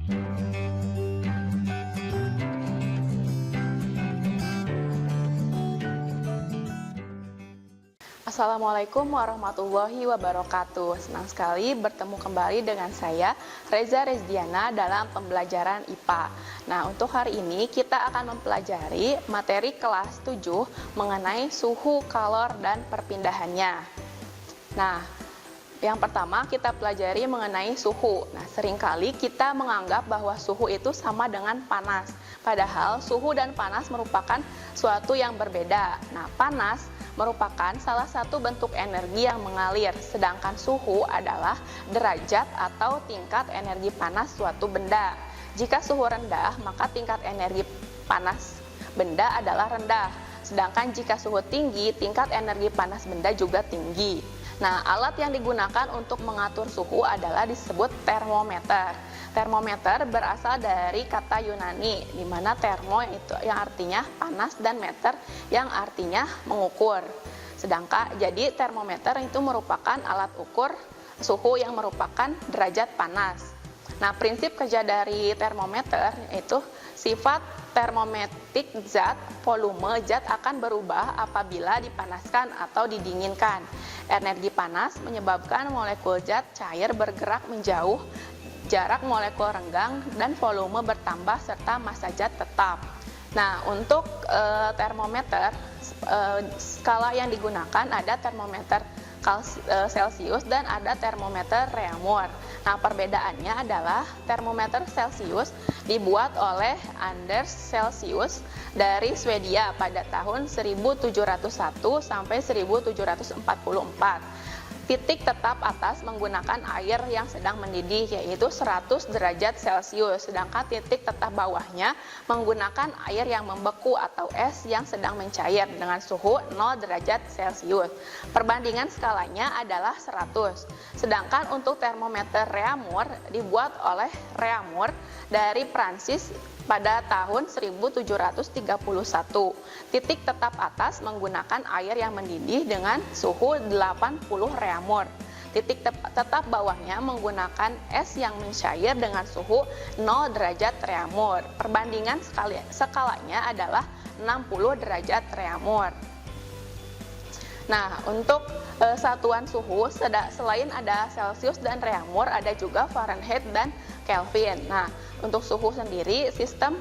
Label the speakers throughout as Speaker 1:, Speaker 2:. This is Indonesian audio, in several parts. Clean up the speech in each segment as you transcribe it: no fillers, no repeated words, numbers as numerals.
Speaker 1: Assalamualaikum warahmatullahi wabarakatuh. Senang sekali bertemu kembali dengan saya, Reza Rezdiana, dalam pembelajaran IPA. Nah, untuk hari ini kita akan mempelajari materi kelas 7 mengenai suhu, kalor, dan perpindahannya. Nah, yang pertama kita pelajari mengenai suhu. Nah, seringkali kita menganggap bahwa suhu itu sama dengan panas. Padahal suhu dan panas merupakan suatu yang berbeda. Nah, panas merupakan salah satu bentuk energi yang mengalir, sedangkan suhu adalah derajat atau tingkat energi panas suatu benda. Jika suhu rendah, maka tingkat energi panas benda adalah rendah. Sedangkan jika suhu tinggi, tingkat energi panas benda juga tinggi. Nah, alat yang digunakan untuk mengatur suhu adalah disebut termometer. Termometer berasal dari kata Yunani, di mana termo itu yang artinya panas dan meter yang artinya mengukur. Sedangkan jadi termometer itu merupakan alat ukur suhu yang merupakan derajat panas. Nah, prinsip kerja dari termometer yaitu sifat termometrik zat, volume zat akan berubah apabila dipanaskan atau didinginkan. Energi panas menyebabkan molekul zat cair bergerak menjauh, jarak molekul renggang, dan volume bertambah serta massa zat tetap. Nah, untuk termometer, skala yang digunakan ada termometer Celcius dan ada termometer Reaumur. Nah, perbedaannya adalah termometer Celcius dibuat oleh Anders Celsius dari Swedia pada tahun 1701 sampai 1744. Titik tetap atas menggunakan air yang sedang mendidih, yaitu 100 derajat Celcius, sedangkan titik tetap bawahnya menggunakan air yang membeku atau es yang sedang mencair dengan suhu 0 derajat Celcius. Perbandingan skalanya adalah 100. Sedangkan untuk termometer Reaumur dibuat oleh Reaumur dari Prancis pada tahun 1731. Titik tetap atas menggunakan air yang mendidih dengan suhu 80 Reaumur. Titik tetap bawahnya menggunakan es yang mencair dengan suhu 0 derajat Reaumur. Perbandingan skalanya adalah 60 derajat Reaumur. Nah, untuk satuan suhu selain ada Celcius dan Reaumur, ada juga Fahrenheit dan Kelvin. Nah, untuk suhu sendiri sistem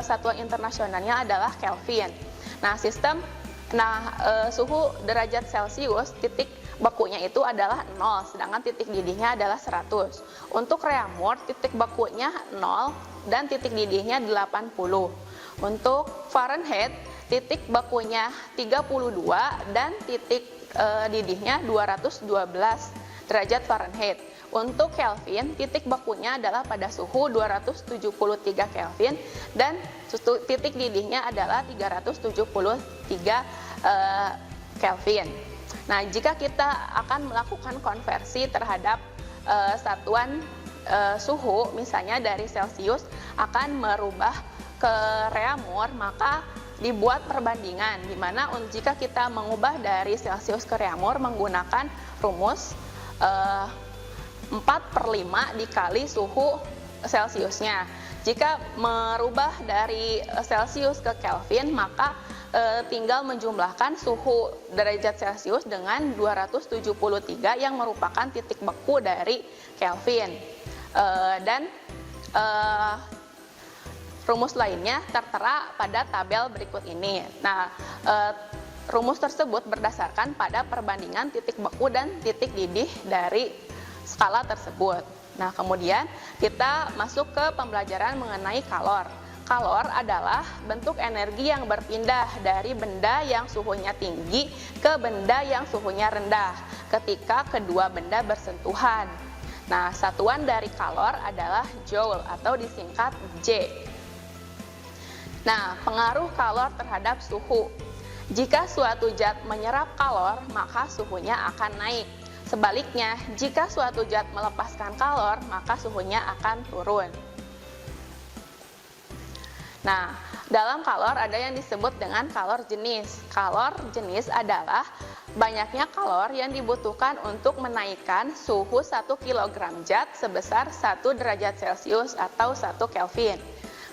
Speaker 1: satuan internasionalnya adalah Kelvin. Nah, suhu derajat Celcius titik bakunya itu adalah 0, sedangkan titik didihnya adalah 100. Untuk Reaumur titik bakunya 0 dan titik didihnya 80. Untuk Fahrenheit titik bakunya 32 dan titik didihnya 212 derajat Fahrenheit. Untuk Kelvin, titik bakunya adalah pada suhu 273 Kelvin dan titik didihnya adalah 373 Kelvin. Nah, jika kita akan melakukan konversi terhadap satuan suhu, misalnya dari Celcius akan merubah ke Reaumur, maka dibuat perbandingan di mana jika kita mengubah dari Celcius ke Reaumur menggunakan rumus 4/5 dikali suhu Celciusnya. Jika merubah dari Celcius ke Kelvin, maka tinggal menjumlahkan suhu derajat Celcius dengan 273 yang merupakan titik beku dari Kelvin. Dan rumus lainnya tertera pada tabel berikut ini. Nah, rumus tersebut berdasarkan pada perbandingan titik beku dan titik didih dari skala tersebut. Nah, kemudian kita masuk ke pembelajaran mengenai kalor. Kalor adalah bentuk energi yang berpindah dari benda yang suhunya tinggi ke benda yang suhunya rendah ketika kedua benda bersentuhan. Nah, satuan dari kalor adalah joule atau disingkat J. Nah, pengaruh kalor terhadap suhu. Jika suatu zat menyerap kalor, maka suhunya akan naik. Sebaliknya, jika suatu zat melepaskan kalor, maka suhunya akan turun. Nah, dalam kalor ada yang disebut dengan kalor jenis. Kalor jenis adalah banyaknya kalor yang dibutuhkan untuk menaikkan suhu 1 kg zat sebesar 1 derajat Celcius atau 1 Kelvin.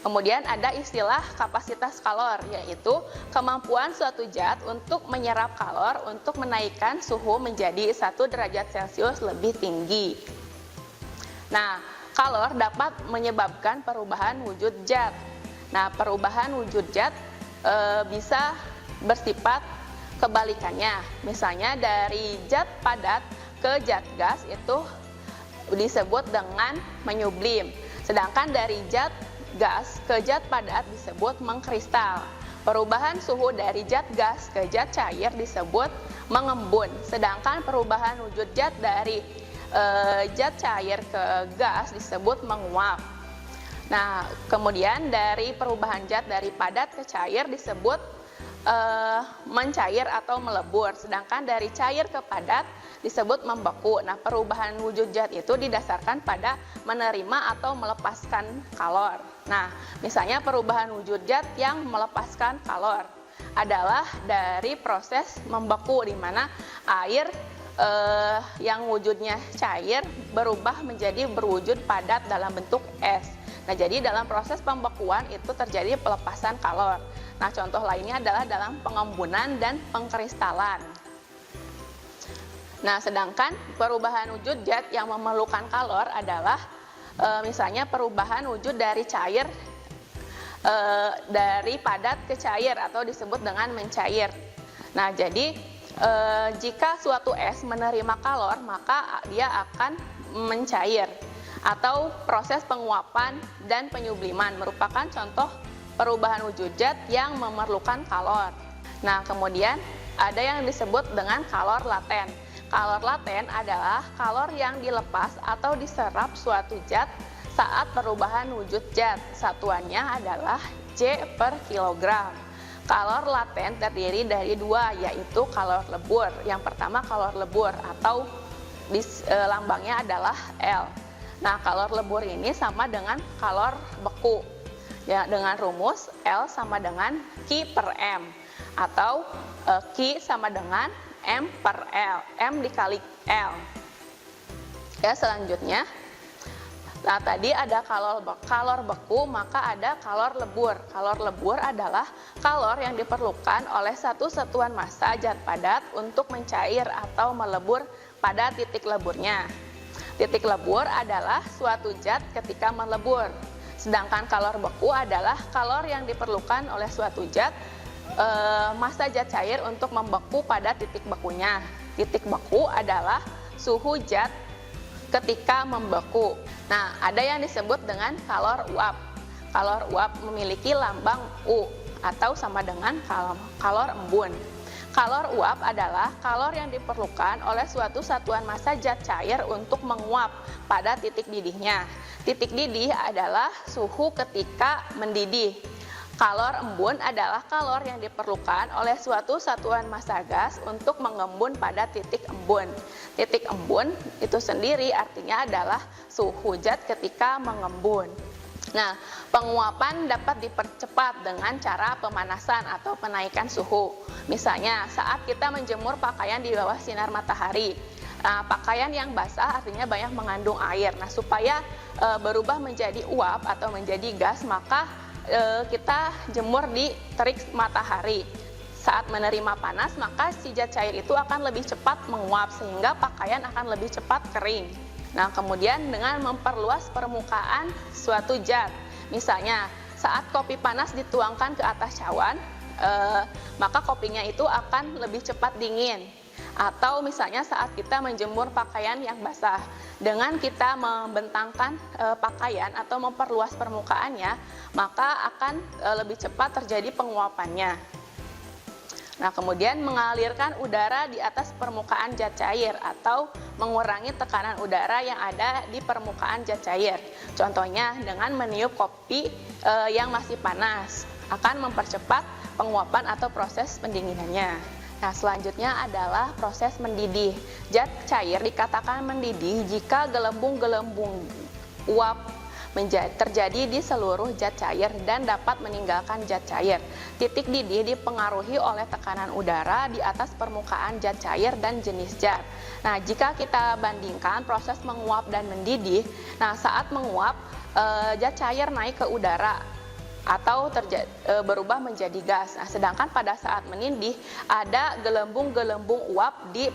Speaker 1: Kemudian ada istilah kapasitas kalor, yaitu kemampuan suatu zat untuk menyerap kalor untuk menaikkan suhu menjadi 1 derajat Celcius lebih tinggi. Nah, kalor dapat menyebabkan perubahan wujud zat. Nah, perubahan wujud zat bisa bersifat kebalikannya. Misalnya dari zat padat ke zat gas itu disebut dengan menyublim. Sedangkan dari zat gas ke zat padat disebut mengkristal. Perubahan suhu dari zat gas ke zat cair disebut mengembun. Sedangkan perubahan wujud zat dari zat cair ke gas disebut menguap. Nah, kemudian dari perubahan zat dari padat ke cair disebut mencair atau melebur. Sedangkan dari cair ke padat disebut membeku. Nah, perubahan wujud zat itu didasarkan pada menerima atau melepaskan kalor. Nah, misalnya perubahan wujud zat yang melepaskan kalor adalah dari proses membeku, di mana air yang wujudnya cair berubah menjadi berwujud padat dalam bentuk es. Nah, jadi dalam proses pembekuan itu terjadi pelepasan kalor. Nah, contoh lainnya adalah dalam pengembunan dan pengkristalan. Nah, sedangkan perubahan wujud zat yang memerlukan kalor adalah misalnya perubahan wujud dari cair dari padat ke cair atau disebut dengan mencair. Nah, jadi jika suatu es menerima kalor, maka dia akan mencair, atau proses penguapan dan penyubliman merupakan contoh perubahan wujud zat yang memerlukan kalor. Nah, kemudian ada yang disebut dengan kalor laten. Kalor laten adalah kalor yang dilepas atau diserap suatu zat saat perubahan wujud zat. Satuannya adalah J per kilogram. Kalor laten terdiri dari dua, yaitu kalor lebur. Yang pertama kalor lebur atau lambangnya adalah L. Nah, kalor lebur ini sama dengan kalor beku, ya, dengan rumus L sama dengan Q per M, atau Q sama dengan M per L, M dikali L. Ya, selanjutnya, nah tadi ada kalor beku, maka ada kalor lebur. Kalor lebur adalah kalor yang diperlukan oleh satu satuan massa zat padat untuk mencair atau melebur pada titik leburnya. Titik lebur adalah suatu zat ketika melebur. Sedangkan kalor beku adalah kalor yang diperlukan oleh suatu zat massa zat cair untuk membeku pada titik bekunya. Titik beku adalah suhu zat ketika membeku. Nah, ada yang disebut dengan kalor uap. Kalor uap memiliki lambang U atau sama dengan kalor embun. Kalor uap adalah kalor yang diperlukan oleh suatu satuan massa zat cair untuk menguap pada titik didihnya. Titik didih adalah suhu ketika mendidih. Kalor embun adalah kalor yang diperlukan oleh suatu satuan massa gas untuk mengembun pada titik embun. Titik embun itu sendiri artinya adalah suhu zat ketika mengembun. Nah, penguapan dapat dipercepat dengan cara pemanasan atau penaikan suhu. Misalnya, saat kita menjemur pakaian di bawah sinar matahari. Nah, pakaian yang basah artinya banyak mengandung air. Nah, supaya berubah menjadi uap atau menjadi gas, maka kita jemur di terik matahari. Saat menerima panas, maka si zat cair itu akan lebih cepat menguap sehingga pakaian akan lebih cepat kering. Nah, kemudian dengan memperluas permukaan suatu zat. Misalnya, saat kopi panas dituangkan ke atas cawan, maka kopinya itu akan lebih cepat dingin. Atau misalnya saat kita menjemur pakaian yang basah, dengan kita membentangkan pakaian atau memperluas permukaannya, maka akan lebih cepat terjadi penguapannya. Nah, kemudian mengalirkan udara di atas permukaan zat cair atau mengurangi tekanan udara yang ada di permukaan zat cair. Contohnya dengan meniup kopi yang masih panas akan mempercepat penguapan atau proses pendinginannya. Nah, selanjutnya adalah proses mendidih. Zat cair dikatakan mendidih jika gelembung-gelembung uap terjadi di seluruh zat cair dan dapat meninggalkan zat cair. Titik didih dipengaruhi oleh tekanan udara di atas permukaan zat cair dan jenis zat. Nah, jika kita bandingkan proses menguap dan mendidih, nah saat menguap zat cair naik ke udara atau berubah menjadi gas. Nah, sedangkan pada saat menindih ada gelembung-gelembung uap di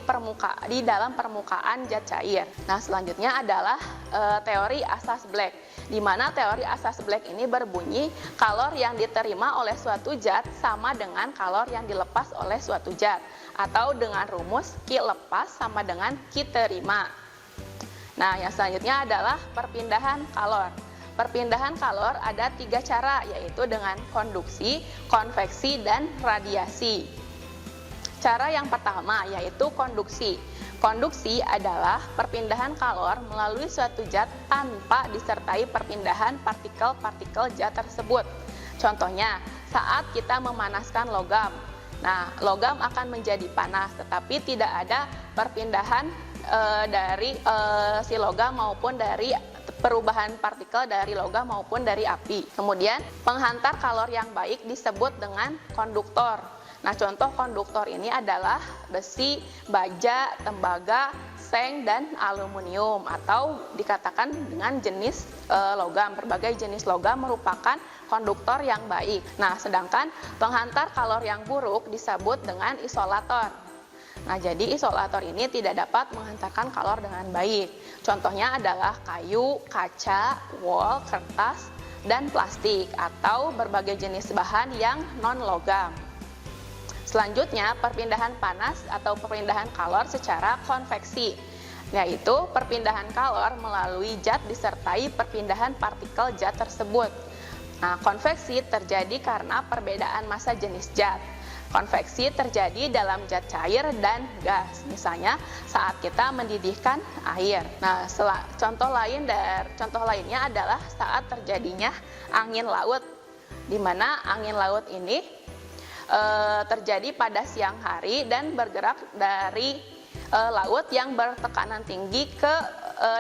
Speaker 1: dalam permukaan zat cair. Nah, selanjutnya adalah teori asas Black, di mana teori asas Black ini berbunyi kalor yang diterima oleh suatu zat sama dengan kalor yang dilepas oleh suatu zat, atau dengan rumus Q lepas sama dengan Q terima. Nah, yang selanjutnya adalah perpindahan kalor. Perpindahan kalor ada 3 cara, yaitu dengan konduksi, konveksi, dan radiasi. Cara yang pertama yaitu konduksi. Konduksi adalah perpindahan kalor melalui suatu zat tanpa disertai perpindahan partikel-partikel zat tersebut. Contohnya, saat kita memanaskan logam. Nah, logam akan menjadi panas, tetapi tidak ada perpindahan dari si logam maupun dari perubahan partikel dari logam maupun dari api. Kemudian, penghantar kalor yang baik disebut dengan konduktor. Nah, contoh konduktor ini adalah besi, baja, tembaga, seng, dan aluminium, atau dikatakan dengan jenis logam. Berbagai jenis logam merupakan konduktor yang baik. Nah, sedangkan penghantar kalor yang buruk disebut dengan isolator. Nah, jadi isolator ini tidak dapat menghantarkan kalor dengan baik. Contohnya adalah kayu, kaca, wol, kertas, dan plastik, atau berbagai jenis bahan yang non-logam. Selanjutnya, perpindahan panas atau perpindahan kalor secara konveksi, yaitu perpindahan kalor melalui zat disertai perpindahan partikel zat tersebut. Nah, konveksi terjadi karena perbedaan massa jenis zat. Konveksi terjadi dalam zat cair dan gas, misalnya saat kita mendidihkan air. Nah, contoh lainnya adalah saat terjadinya angin laut, di mana angin laut ini terjadi pada siang hari dan bergerak dari laut yang bertekanan tinggi ke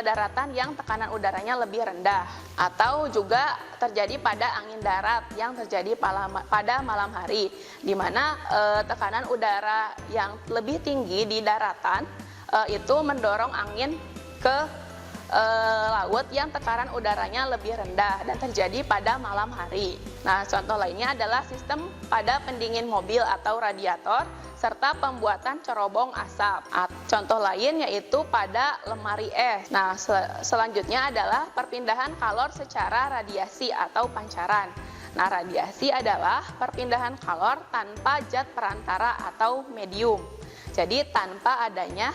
Speaker 1: daratan yang tekanan udaranya lebih rendah, atau juga terjadi pada angin darat yang terjadi pada malam hari, di mana tekanan udara yang lebih tinggi di daratan itu mendorong angin ke laut yang tekanan udaranya lebih rendah dan terjadi pada malam hari. Nah, contoh lainnya adalah sistem pada pendingin mobil atau radiator serta pembuatan cerobong asap. Contoh lain yaitu pada lemari es. Nah, selanjutnya adalah perpindahan kalor secara radiasi atau pancaran. Nah, radiasi adalah perpindahan kalor tanpa zat perantara atau medium. Jadi tanpa adanya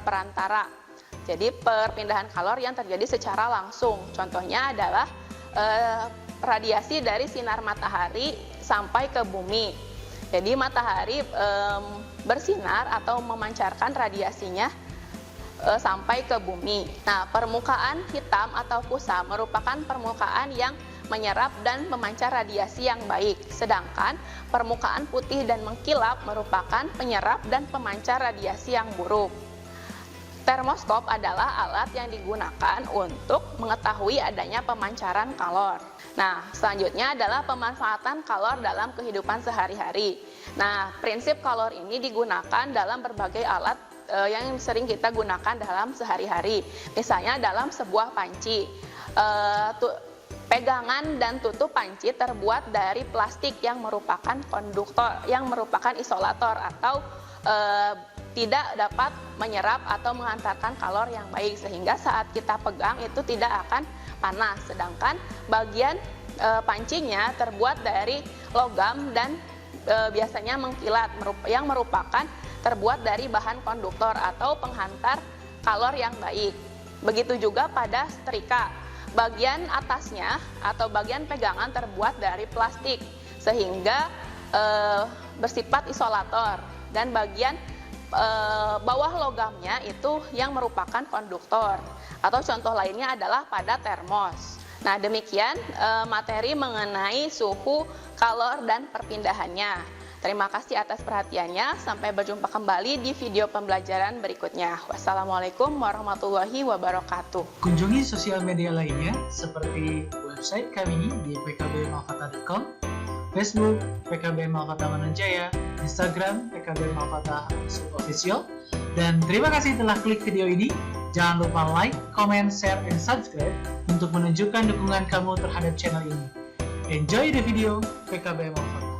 Speaker 1: perantara. Jadi perpindahan kalor yang terjadi secara langsung. Contohnya adalah radiasi dari sinar matahari sampai ke bumi. Jadi matahari bersinar atau memancarkan radiasinya sampai ke bumi. Nah, permukaan hitam atau kusam merupakan permukaan yang menyerap dan memancar radiasi yang baik. Sedangkan permukaan putih dan mengkilap merupakan penyerap dan pemancar radiasi yang buruk. Termoskop adalah alat yang digunakan untuk mengetahui adanya pemancaran kalor. Nah, selanjutnya adalah pemanfaatan kalor dalam kehidupan sehari-hari. Nah, prinsip kalor ini digunakan dalam berbagai alat yang sering kita gunakan dalam sehari-hari. Misalnya dalam sebuah panci, pegangan dan tutup panci terbuat dari plastik yang merupakan konduktor, yang merupakan isolator atau tidak dapat menyerap atau menghantarkan kalor yang baik, sehingga saat kita pegang itu tidak akan panas. Sedangkan bagian pancinya terbuat dari logam dan biasanya mengkilat, yang merupakan terbuat dari bahan konduktor atau penghantar kalor yang baik. Begitu juga pada setrika, bagian atasnya atau bagian pegangan terbuat dari plastik sehingga bersifat isolator, dan bagian bawah logamnya itu yang merupakan konduktor. Atau contoh lainnya adalah pada termos. Nah, demikian materi mengenai suhu, kalor, dan perpindahannya. Terima kasih atas perhatiannya. Sampai berjumpa kembali di video pembelajaran berikutnya. Wassalamualaikum warahmatullahi wabarakatuh.
Speaker 2: Kunjungi sosial media lainnya seperti website kami di pkbmalkata.com, Facebook PKB Malkata Mananjaya, Instagram PKB Malkata Official. Dan terima kasih telah klik video ini. Jangan lupa like, comment, share, and subscribe untuk menunjukkan dukungan kamu terhadap channel ini. Enjoy the video PKB Malkata.